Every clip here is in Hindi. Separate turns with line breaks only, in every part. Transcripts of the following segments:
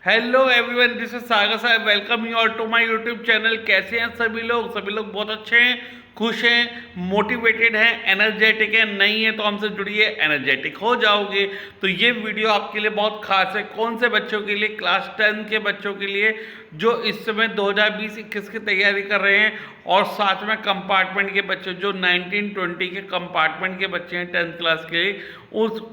Hello everyone, this is Sagar Sahab. Welcome you all to my YouTube channel. कैसे हैं सभी लोग? सभी लोग बहुत अच्छे हैं, खुश हैं, मोटिवेटेड हैं, एनर्जेटिक हैं। नहीं है तो हमसे जुड़िए, एनर्जेटिक हो जाओगे। तो ये वीडियो आपके लिए बहुत खास है। कौन से बच्चों के लिए? क्लास 10 के बच्चों के लिए जो इस समय 2020-21 की तैयारी कर रहे हैं, और साथ में कंपार्टमेंट के बच्चे जो 19-20 के कंपार्टमेंट के बच्चे हैं 10th क्लास के,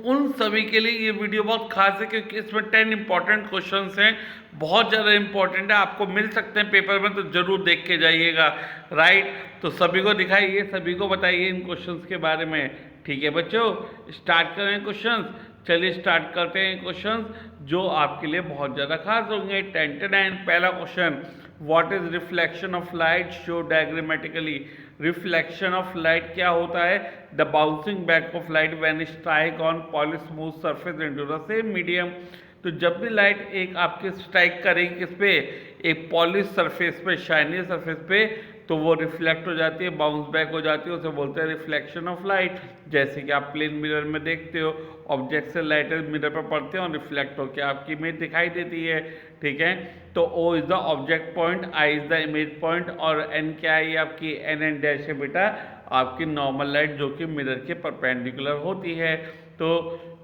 उन सभी के लिए ये वीडियो बहुत खास है, क्योंकि इसमें 10 इंपॉर्टेंट क्वेश्चंस हैं। बहुत ज़्यादा इंपॉर्टेंट है, आपको मिल सकते हैं पेपर में, तो ज़रूर देख के जाइएगा। राइट, तो सभी को दिखाइए, सभी को बताइए इन क्वेश्चंस के बारे में। ठीक है बच्चों, स्टार्ट करें क्वेश्चंस। चलिए स्टार्ट करते हैं क्वेश्चंस जो आपके लिए बहुत ज़्यादा खास होंगे। 10 पहला question, what is reflection of light? Show diagrammatically. Reflection of light क्या होता है? The bouncing back of light when strike on polish smooth surface into the same medium. तो जब भी लाइट एक आपके स्ट्राइक करेगी किस पे? एक पॉलिश सरफेस पे, शाइनी सरफेस पे, तो वो रिफ्लेक्ट हो जाती है, बाउंस बैक हो जाती है, उसे बोलते हैं रिफ्लेक्शन ऑफ लाइट। जैसे कि आप प्लेन मिरर में देखते हो, ऑब्जेक्ट से लाइट मिरर पर पड़ते हैं और रिफ्लेक्ट होकर आपकी इमेज दिखाई देती है। ठीक है, तो O is the object point, I is the image point, और N क्या है? आपकी N डैश है बेटा, आपकी नॉर्मल लाइट जो कि मिरर के परपेंडिकुलर होती है। तो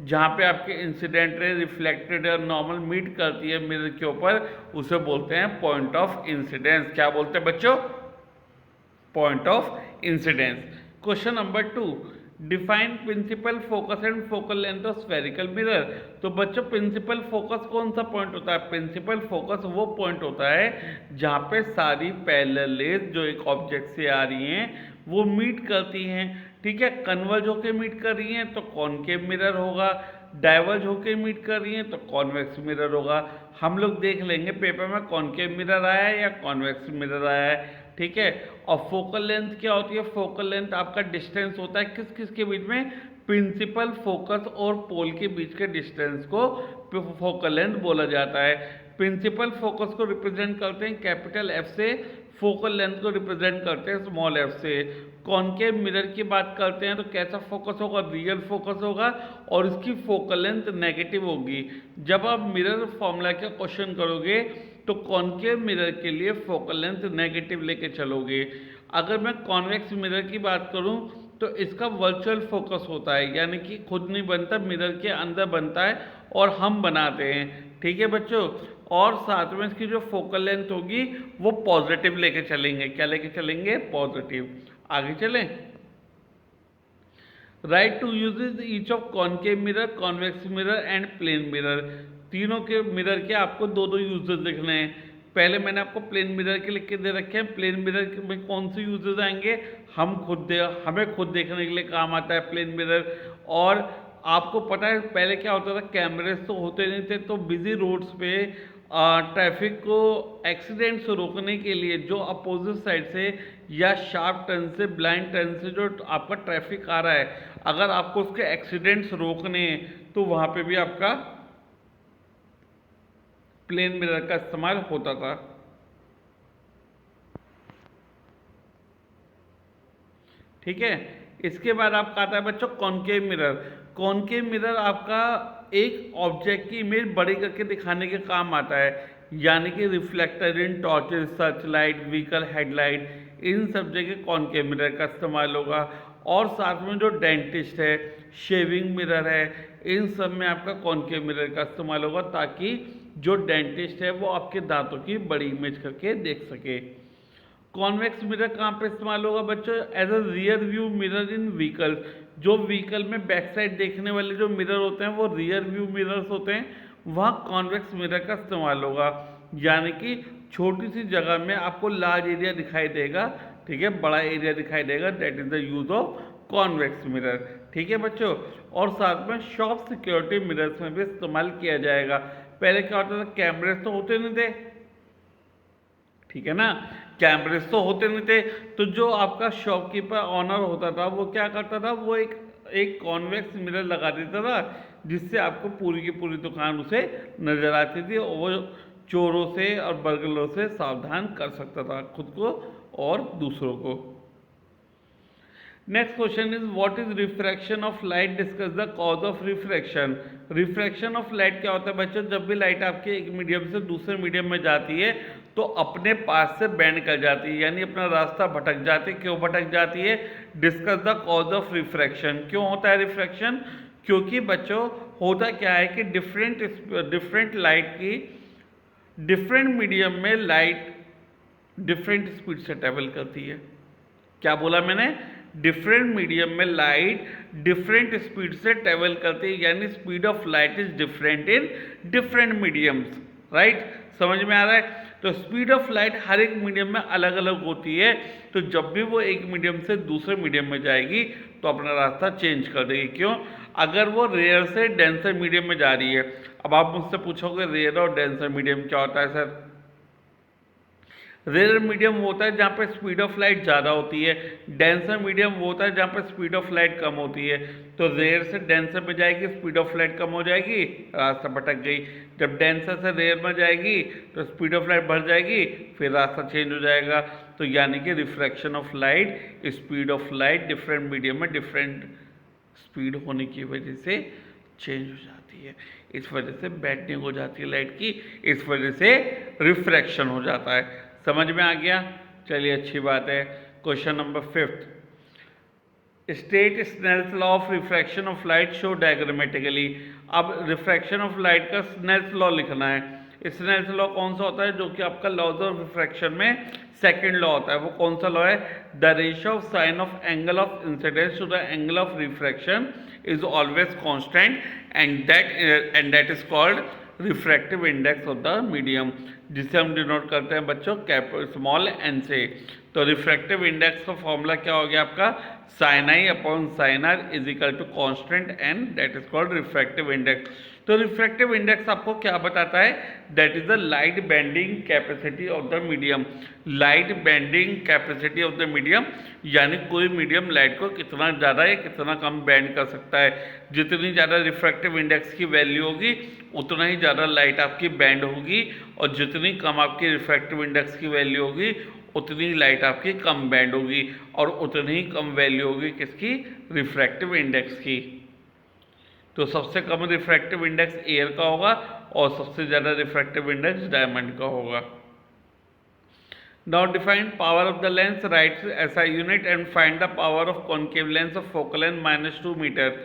जहाँ पे आपके इंसिडेंट रे रिफ्लेक्टेड और नॉर्मल मीट करती है मिरर के ऊपर, उसे बोलते हैं पॉइंट ऑफ इंसिडेंस। क्या बोलते हैं बच्चों? Point of incidence. Question number 2, define principal focus and focal length of spherical mirror. तो बच्चों, प्रिंसिपल फोकस कौन सा पॉइंट होता है? प्रिंसिपल फोकस वो पॉइंट होता है जहाँ पे सारी पैरेलल रेज जो एक ऑब्जेक्ट से आ रही हैं वो मीट करती हैं। ठीक है, कन्वर्ज होके मीट कर रही हैं तो कॉनकेव मिरर होगा, डाइवर्ज होके मीट कर रही हैं तो कॉन्वेक्स मिरर होगा। हम लोग देख लेंगे पेपर में कॉनकेव मिरर आया है या कॉन्वेक्स मिरर आया है। ठीक है, और फोकल लेंथ क्या होती है? फोकल लेंथ आपका डिस्टेंस होता है किस किस के बीच में? प्रिंसिपल फोकस और पोल के बीच के डिस्टेंस को फोकल लेंथ बोला जाता है। प्रिंसिपल फोकस को रिप्रेजेंट करते हैं कैपिटल F से, फोकल लेंथ को रिप्रेजेंट करते हैं स्मॉल f से। कॉनकेव मिरर की बात करते हैं तो कैसा फोकस होगा? रियल फोकस होगा, और इसकी फोकल लेंथ नेगेटिव होगी। जब आप मिरर फॉर्मूला का क्वेश्चन करोगे तो कॉनकेव मिरर के लिए फोकल लेंथ नेगेटिव लेके चलोगे। अगर मैं कॉन्वेक्स मिरर की बात करूं तो इसका वर्चुअल फोकस होता है, यानी कि खुद नहीं बनता, मिरर के अंदर बनता है और हम बनाते हैं। ठीक है बच्चों, और साथ में इसकी जो फोकल लेंथ होगी वो पॉजिटिव लेके चलेंगे। क्या लेके चलेंगे? पॉजिटिव। आगे चलें। Write to uses each of concave mirror, convex mirror and plane mirror. तीनों के मिरर के आपको दो दो यूजेज लिखने हैं। पहले मैंने आपको प्लेन मिरर के लिख के दे रखे हैं। प्लेन मिरर में कौन से यूजेज आएंगे? हमें खुद देखने के लिए काम आता है प्लेन मिरर। और आपको पता है पहले क्या होता था? कैमरेज तो होते नहीं थे, तो बिजी रोड्स पे ट्रैफिक को एक्सीडेंट से रोकने के लिए जो अपोजिट साइड से या शार्प टर्न से, ब्लाइंड टर्न से जो आपका ट्रैफिक आ रहा है, अगर आपको उसके एक्सीडेंट्स रोकने हैं तो वहाँ पे भी आपका प्लेन मिरर का इस्तेमाल होता था। ठीक है, इसके बाद आपका आता है बच्चों कॉनकेव मिरर। कॉनकेव मिरर आपका एक ऑब्जेक्ट की इमेज बड़ी करके दिखाने के काम आता है, यानी कि reflector in torches, search light, vehicle headlight, इन सब जगह कॉनकेव मिरर का इस्तेमाल होगा। और साथ में जो डेंटिस्ट है, शेविंग मिरर है, इन सब में आपका कॉनकेव मिरर का इस्तेमाल होगा, ताकि जो डेंटिस्ट है वो आपके दांतों की बड़ी इमेज करके देख सके। कॉन्वेक्स मिरर कहाँ पे इस्तेमाल होगा बच्चों? As a rear view mirror in vehicle. जो व्हीकल में बैक साइड देखने वाले जो मिरर होते हैं वो रियर व्यू मिरर्स होते हैं, वहाँ कॉन्वेक्स मिरर का इस्तेमाल होगा। यानी कि छोटी सी जगह में आपको लार्ज एरिया दिखाई देगा। ठीक है, बड़ा एरिया दिखाई देगा, that is the use of convex mirror. ठीक है बच्चों, और साथ में शॉप सिक्योरिटी मिरर्स में भी इस्तेमाल किया जाएगा। पहले क्या होता था? कैमरेज तो होते नहीं थे, ठीक है ना, कैमरेज तो होते नहीं थे, तो जो आपका शॉपकीपर ऑनर होता था वो क्या करता था? वो एक एक कॉन्वेक्स मिरर लगा देता था, जिससे आपको पूरी की पूरी दुकान उसे नजर आती थी, और वो चोरों से और बर्गलों से सावधान कर सकता था खुद को और दूसरों को। Next question is what is refraction of light, discuss the cause of refraction. Refraction of light क्या होता है बच्चों, जब भी लाइट आपके एक मीडियम से दूसरे मीडियम में जाती है तो अपने पास से बैंड कर जाती है, यानी अपना रास्ता भटक जाती है। क्यों भटक जाती है? Discuss the cause of refraction. क्यों होता है रिफ्रैक्शन? क्योंकि बच्चों होता क्या है कि डिफरेंट लाइट की डिफरेंट मीडियम में लाइट डिफरेंट स्पीड से ट्रेवल करती है। क्या बोला मैंने? डिफरेंट मीडियम में लाइट डिफरेंट स्पीड से ट्रेवल करती है, यानी speed of light is different in different mediums. Right, समझ में आ रहा है? तो स्पीड ऑफ लाइट हर एक मीडियम में अलग अलग होती है, तो जब भी वो एक मीडियम से दूसरे मीडियम में जाएगी तो अपना रास्ता चेंज कर देगी। क्यों? अगर वो रेयर से डेंसर मीडियम में जा रही है। अब आप मुझसे पूछोगे रेयर और डेंसर मीडियम क्या होता है सर? रेयर मीडियम वो होता है जहाँ पे स्पीड ऑफ लाइट ज़्यादा होती है, डेंसर मीडियम वो होता है जहाँ पे स्पीड ऑफ लाइट कम होती है। तो रेयर से डेंसर में जाएगी, स्पीड ऑफ लाइट कम हो जाएगी, रास्ता भटक गई। जब डेंसर से रेयर में जाएगी तो स्पीड ऑफ लाइट बढ़ जाएगी, फिर रास्ता चेंज हो जाएगा। तो यानी कि refraction of light, speed of light different medium में डिफरेंट स्पीड होने की वजह से चेंज हो जाती है। इस वजह से बेंडिंग हो जाती है लाइट की, इस वजह से रिफ्रैक्शन हो जाता है। समझ में आ गया? चलिए अच्छी बात है। Question number 5, state Snell's law of refraction of light, show diagrammatically. अब रिफ्रैक्शन ऑफ लाइट का स्नेल्स लॉ लिखना है। स्नेल्स लॉ कौन सा होता है? जो कि आपका लॉज ऑफ रिफ्रैक्शन में सेकंड लॉ होता है। वो कौन सा लॉ है? The ratio of sine of angle of incidence to the angle of refraction is always constant and that is called refractive index of the medium, जिसे हम डिनोट करते हैं बच्चों स्मॉल एन से। तो रिफ्रैक्टिव इंडेक्स का फॉर्मूला क्या हो गया आपका? Sine i upon sine r is equal to constant n, that is called refractive index. तो रिफ्रैक्टिव इंडेक्स आपको क्या बताता है? That is the light bending capacity of the medium. Light bending capacity of the medium, यानी कोई मीडियम लाइट को कितना ज़्यादा या कितना कम बेंड कर सकता है। जितनी ज़्यादा रिफ्रैक्टिव इंडेक्स की वैल्यू होगी उतना ही ज़्यादा लाइट आपकी बेंड होगी, और जितनी कम आपकी रिफ्रैक्टिव इंडेक्स की वैल्यू होगी उतनी लाइट आपकी कम बेंड होगी, और उतनी ही कम वैल्यू होगी किसकी? रिफ्रैक्टिव इंडेक्स की। तो सबसे कम रिफ्रैक्टिव इंडेक्स एयर का होगा और सबसे ज़्यादा रिफ्रैक्टिव इंडेक्स डायमंड का होगा। Now define power of the lens, write SI unit and find the power of concave lens of focal length -2 metre.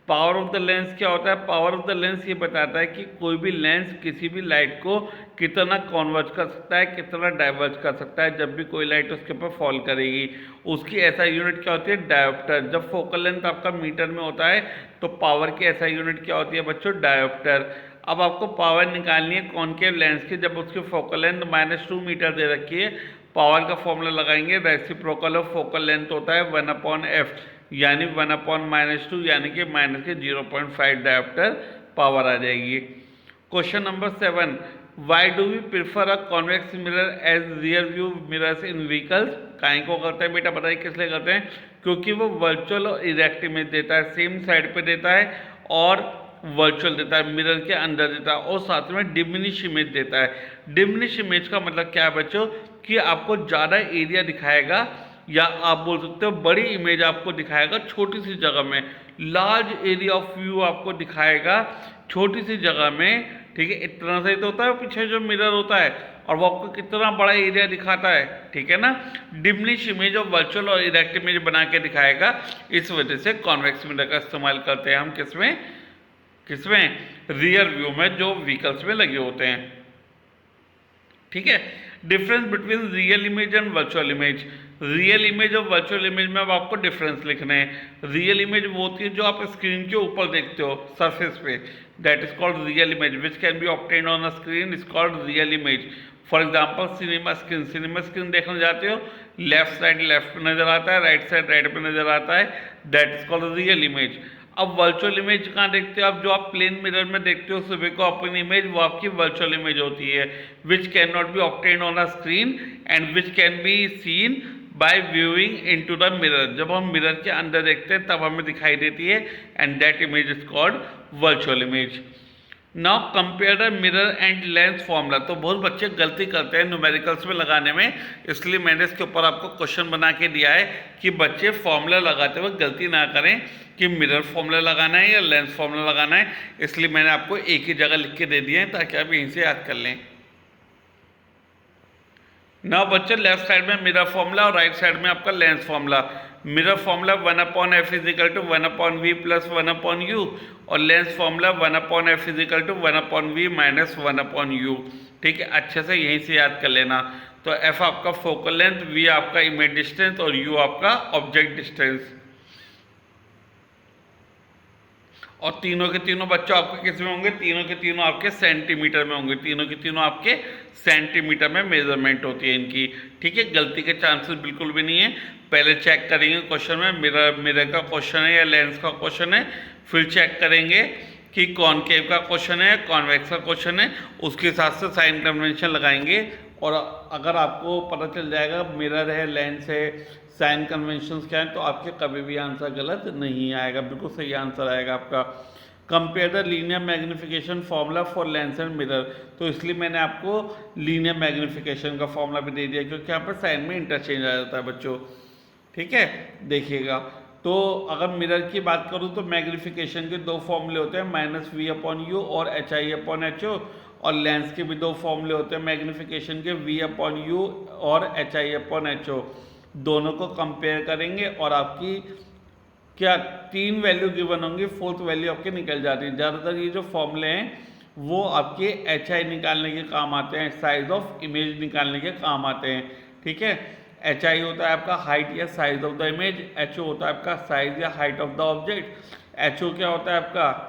Power of the lens क्या होता है? पावर ऑफ द लेंस ये बताता है कि कोई भी लेंस किसी भी लाइट को कितना कॉन्वर्ज कर सकता है, कितना डाइवर्ज कर सकता है जब भी कोई लाइट उसके ऊपर फॉल करेगी। उसकी एसआई यूनिट क्या होती है? डायोप्टर। जब फोकल लेंथ आपका मीटर में होता है तो पावर की एसआई यूनिट क्या होती है बच्चों? डायोप्टर। अब आपको पावर निकालनी है कॉन्केव लेंस की, जब उसकी फोकल लेंथ -2 मीटर दे रखी है। पावर का फॉर्मूला लगाएंगे, रेसिप्रोकल ऑफ फोकल लेंथ होता है 1/f, यानी 1/-2 यानी कि माइनस के 0.5 डायोप्टर पावर आ जाएगी। Question number 7, why do we prefer a convex mirror as rear view mirrors in vehicles. काहे को करते हैं बेटा? बताइए किस लिए करते हैं? क्योंकि वो वर्चुअल और इरेक्ट इमेज देता है, सेम साइड पे देता है, और वर्चुअल देता है, मिरर के अंदर देता है, और साथ में डिमिनिश इमेज देता है। डिमिनिश इमेज का मतलब क्या है बच्चों? कि आपको ज़्यादा एरिया दिखाएगा, या आप बोल सकते हो बड़ी इमेज आपको दिखाएगा छोटी सी जगह में। लार्ज एरिया ऑफ व्यू आपको दिखाएगा छोटी सी जगह में, ठीक है? इतना सही तो होता है पीछे जो मिरर होता है, और वो आपको कितना बड़ा एरिया दिखाता है, ठीक है ना? डिमिनिश इमेज और वर्चुअल और इरेक्ट इमेज बना के दिखाएगा। इस वजह से कॉन्वेक्स मिरर का इस्तेमाल करते हैं हम किसमें? रियर व्यू में, जो व्हीकल्स में लगे होते हैं, ठीक है? Difference between real image and virtual image. Real image और वर्चुअल इमेज में अब आपको डिफरेंस लिखना है। रियल इमेज वो होती है जो आप स्क्रीन के ऊपर देखते हो सरफेस पे, that is called real image, which can B obtained on a screen is called real image. For example cinema screen देखने जाते हो, लेफ्ट साइड लेफ्ट में नजर आता है, राइट साइड राइट में नजर आता है, that is called real image. अब वर्चुअल इमेज कहाँ देखते हो आप? जो आप प्लेन मिरर में देखते हो सुबह को अपनी इमेज, वो आपकी वर्चुअल इमेज होती है, which can not be obtained on a screen and which can be seen by viewing into the mirror. जब हम मिरर के अंदर देखते हैं तब हमें दिखाई देती है, and that image is called virtual image. Now compare the mirror and lens formula. तो बहुत बच्चे गलती करते हैं न्यूमेरिकल्स में लगाने में, इसलिए मैंने इसके ऊपर आपको क्वेश्चन बना के दिया है कि बच्चे फॉर्मूला लगाते वक्त गलती ना करें कि मिरर फॉर्मूला लगाना है या लेंस फॉर्मूला लगाना है। इसलिए मैंने आपको एक ही जगह लिख के दे दिए हैं ताकि आप यहीं से याद कर लें। ना बच्चे लेफ्ट साइड में मिरर फॉर्मूला और राइट साइड में आपका lens formula. Mirror formula 1/f = 1/v + 1/u और lens formula 1/f = 1/v - 1/u। ठीक है, अच्छे से यहीं से याद कर लेना। तो f आपका फोकल लेंथ, v आपका इमेज डिस्टेंस और u आपका ऑब्जेक्ट डिस्टेंस। और तीनों के तीनों बच्चों आपके किस में होंगे? तीनों के तीनों आपके सेंटीमीटर में होंगे। तीनों के तीनों आपके सेंटीमीटर में मेजरमेंट होती है इनकी। ठीक है, गलती के चांसेस बिल्कुल भी नहीं है। पहले चेक करेंगे क्वेश्चन में मिरर का क्वेश्चन है या लेंस का क्वेश्चन है, फिर चेक करेंगे कि कॉनकेव का क्वेश्चन है, कॉन्वेक्स का क्वेश्चन है, उसके हिसाब से साइन कन्वेंशन लगाएंगे। और अगर आपको पता चल जाएगा मिरर है, लेंस है, साइन कन्वेंशंस क्या है, तो आपके कभी भी आंसर गलत नहीं आएगा, बिल्कुल सही आंसर आएगा आपका। Compare the linear magnification formula for Lenz and mirror. तो इसलिए मैंने आपको लीनियर मैग्निफिकेशन का फॉर्मूला भी दे दिया क्योंकि यहाँ पर साइन में इंटरचेंज आ जाता है बच्चों। ठीक है, देखिएगा। तो अगर मिरर की बात करूँ तो मैग्निफिकेशन के दो फॉर्मूले होते हैं, -v/u और hi/ho। और लेंस के भी दो फॉर्मूले होते हैं मैग्निफिकेशन के, v/u और hi/ho। दोनों को कंपेयर करेंगे और आपकी क्या 3 वैल्यू गिवन होंगी, 4th वैल्यू आपके निकल जाती है। ज़्यादातर ये जो फॉर्मूले हैं वो आपके hi निकालने के काम आते हैं, साइज ऑफ इमेज निकालने के काम आते हैं। ठीक है, hi होता है आपका हाइट या size of the image, ho होता है आपका साइज या height of the object. ho क्या होता है आपका?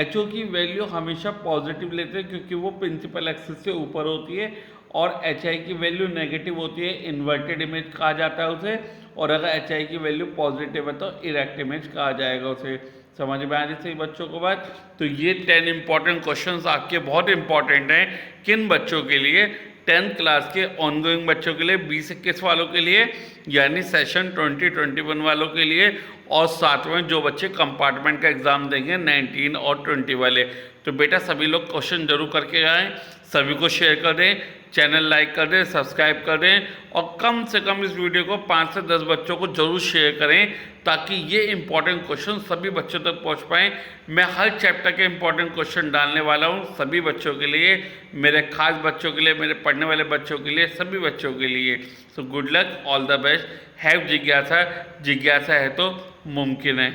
ho की वैल्यू हमेशा पॉजिटिव लेते हैं क्योंकि वो प्रिंसिपल एक्सिस से ऊपर होती है, और hi की वैल्यू नेगेटिव होती है, इन्वर्टेड इमेज कहा जाता है उसे। और अगर hi की वैल्यू पॉजिटिव है तो इरेक्ट इमेज कहा जाएगा उसे। समझ में आ रही सही बच्चों को बात? तो ये 10 इंपॉर्टेंट क्वेश्चंस आपके बहुत इंपॉर्टेंट हैं। किन बच्चों के लिए? 10th क्लास के ऑनगोइंग बच्चों के लिए, 20-21 वालों के लिए, यानी सेशन 2021 वालों के लिए, और साथ में जो बच्चे कंपार्टमेंट का एग्जाम देंगे 19 और 20 वाले। तो बेटा सभी लोग क्वेश्चन जरूर करके आएँ, सभी को शेयर कर दें, चैनल लाइक कर दें, सब्सक्राइब कर दें, और कम से कम इस वीडियो को 5 से 10 बच्चों को जरूर शेयर करें ताकि ये इंपॉर्टेंट क्वेश्चन सभी बच्चों तक पहुंच पाएँ। मैं हर चैप्टर के इंपॉर्टेंट क्वेश्चन डालने वाला हूं सभी बच्चों के लिए, मेरे खास बच्चों के लिए, मेरे पढ़ने वाले बच्चों के लिए, सभी बच्चों के लिए। So good luck, all the best, have जिज्ञासा। जिज्ञासा है तो मुमकिन है।